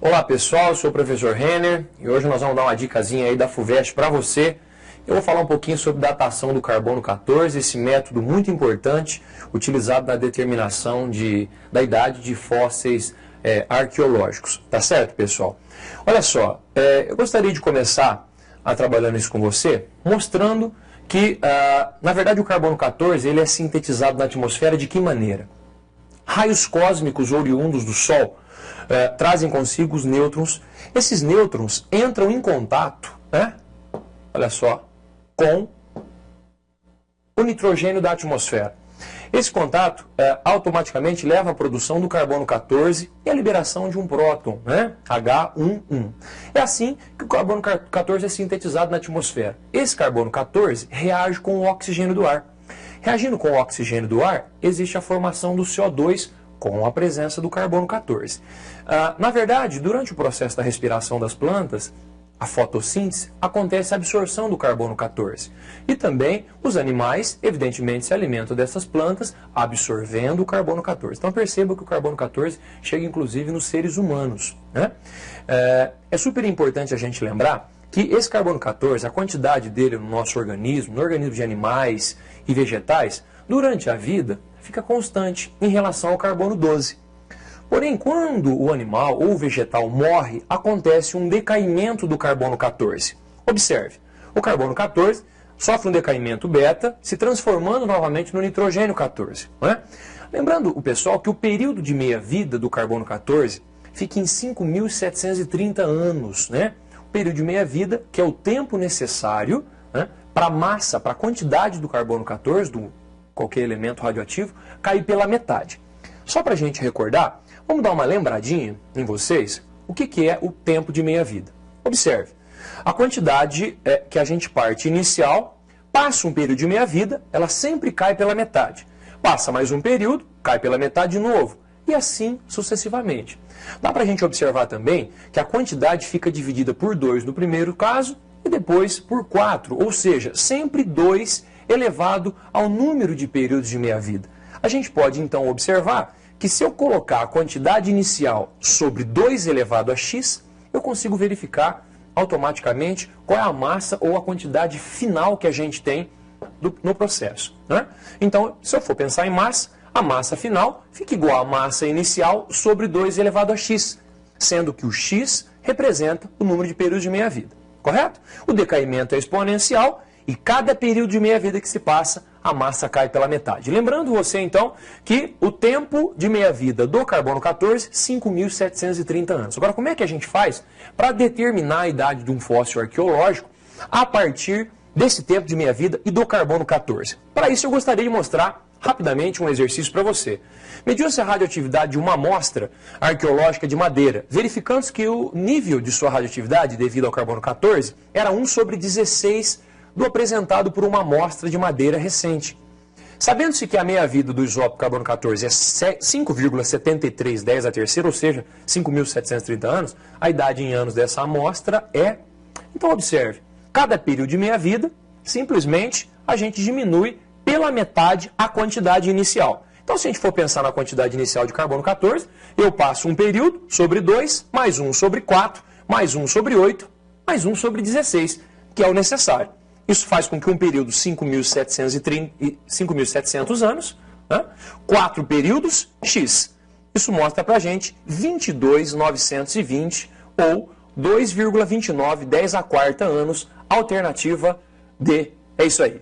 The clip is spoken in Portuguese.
Olá pessoal, eu sou o professor Renner e hoje nós vamos dar uma dicasinha aí da FUVEST para você. Eu vou falar um pouquinho sobre datação do carbono 14, esse método muito importante utilizado na determinação da idade de fósseis arqueológicos. Tá certo, pessoal? Olha só, eu gostaria de começar trabalhando isso com você, mostrando que, na verdade, o carbono 14 ele é sintetizado na atmosfera de que maneira? Raios cósmicos oriundos do Sol trazem consigo os nêutrons. Esses nêutrons entram em contato, olha só, com o nitrogênio da atmosfera. Esse contato automaticamente leva à produção do carbono 14 e à liberação de um próton, H11. É assim que o carbono 14 é sintetizado na atmosfera. Esse carbono 14 reage com o oxigênio do ar. Reagindo com o oxigênio do ar, existe a formação do CO2 com a presença do carbono 14. Na verdade, durante o processo da respiração das plantas, a fotossíntese, acontece a absorção do carbono 14. E também os animais, evidentemente, se alimentam dessas plantas, absorvendo o carbono 14. Então perceba que o carbono 14 chega inclusive nos seres humanos. É super importante a gente lembrar que esse carbono 14, a quantidade dele no nosso organismo, no organismo de animais e vegetais, durante a vida, fica constante em relação ao carbono 12. Porém, quando o animal ou o vegetal morre, acontece um decaimento do carbono 14. Observe, o carbono 14 sofre um decaimento beta, se transformando novamente no nitrogênio 14. Lembrando o pessoal que o período de meia-vida do carbono 14 fica em 5.730 anos. O período de meia-vida, que é o tempo necessário para a massa, para a quantidade do carbono 14, do qualquer elemento radioativo, cair pela metade. Só para a gente recordar, vamos dar uma lembradinha em vocês o que é o tempo de meia-vida. Observe, a quantidade que a gente parte inicial, passa um período de meia-vida, ela sempre cai pela metade. Passa mais um período, cai pela metade de novo. E assim sucessivamente. Dá para a gente observar também que a quantidade fica dividida por 2 no primeiro caso e depois por 4, ou seja, sempre 2 elevado ao número de períodos de meia-vida. A gente pode então observar que se eu colocar a quantidade inicial sobre 2 elevado a x, eu consigo verificar automaticamente qual é a massa ou a quantidade final que a gente tem no processo. Então, se eu for pensar em massa, a massa final fica igual à massa inicial sobre 2 elevado a x, sendo que o x representa o número de períodos de meia-vida. Correto? O decaimento é exponencial e cada período de meia-vida que se passa, a massa cai pela metade. Lembrando você, então, que o tempo de meia-vida do carbono 14, 5.730 anos. Agora, como é que a gente faz para determinar a idade de um fóssil arqueológico a partir desse tempo de meia-vida e do carbono 14? Para isso, eu gostaria de mostrar rapidamente um exercício para você. Mediu-se a radioatividade de uma amostra arqueológica de madeira, verificando que o nível de sua radioatividade devido ao carbono 14 era 1 sobre 16 do apresentado por uma amostra de madeira recente. Sabendo-se que a meia-vida do isótopo carbono 14 é 5,7310 a terceira, ou seja, 5.730 anos, a idade em anos dessa amostra é... Então observe, cada período de meia-vida, simplesmente a gente diminui pela metade a quantidade inicial. Então, se a gente for pensar na quantidade inicial de carbono 14, eu passo um período sobre 2, mais 1 sobre 4, mais 1 sobre 8, mais 1 sobre 16, que é o necessário. Isso faz com que um período 5.700 anos, 4 períodos, x. Isso mostra para a gente 22.920 ou 2,29 10 a quarta anos, alternativa D. É isso aí.